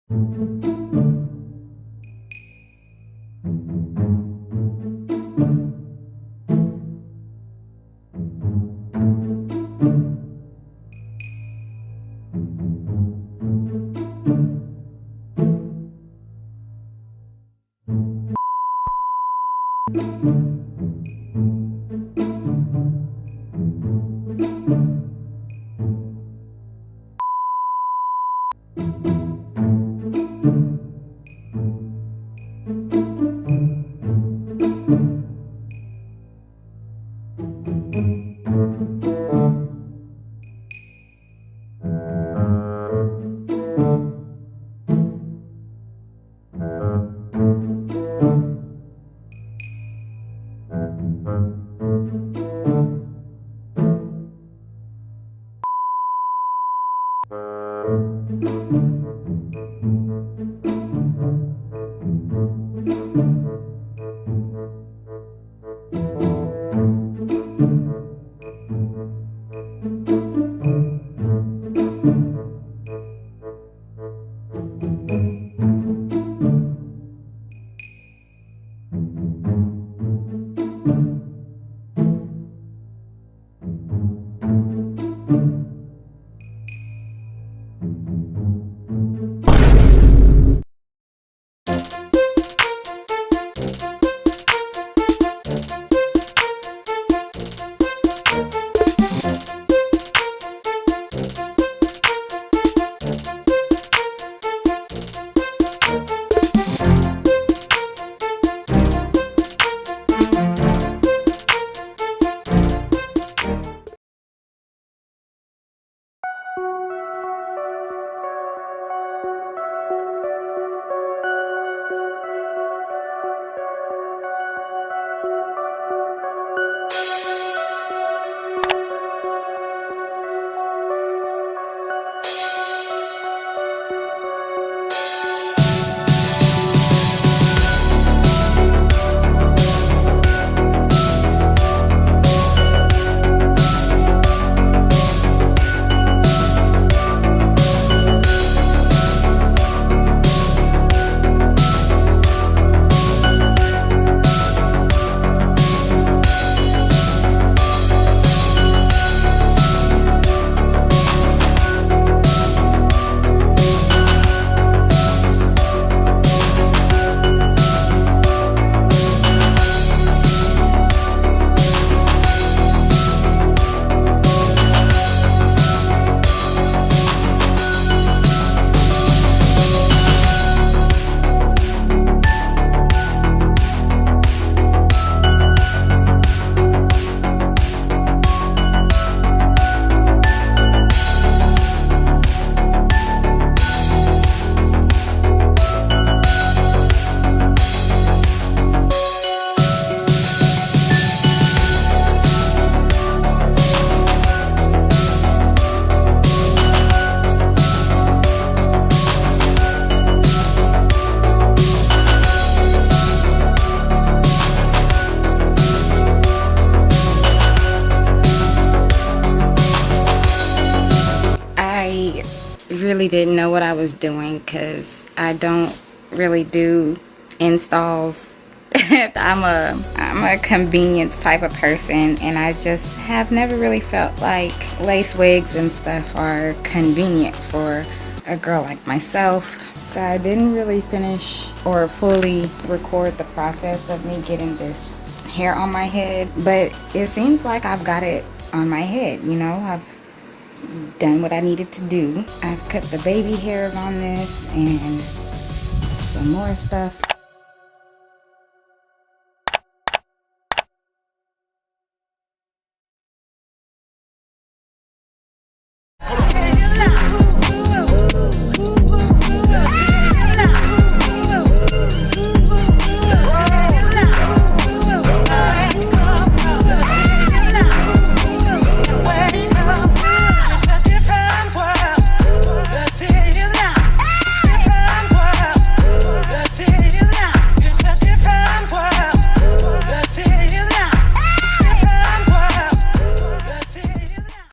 Really didn't know what I was doing because I don't really do installs. I'm a convenience type of person, and I just have never really felt like lace wigs and stuff are convenient for a girl like myself. So I didn't really finish or fully record the process of me getting this hair on my head, but it seems like I've got it on my head, you know. I've done what I needed to do. I've cut the baby hairs on this and some more stuff.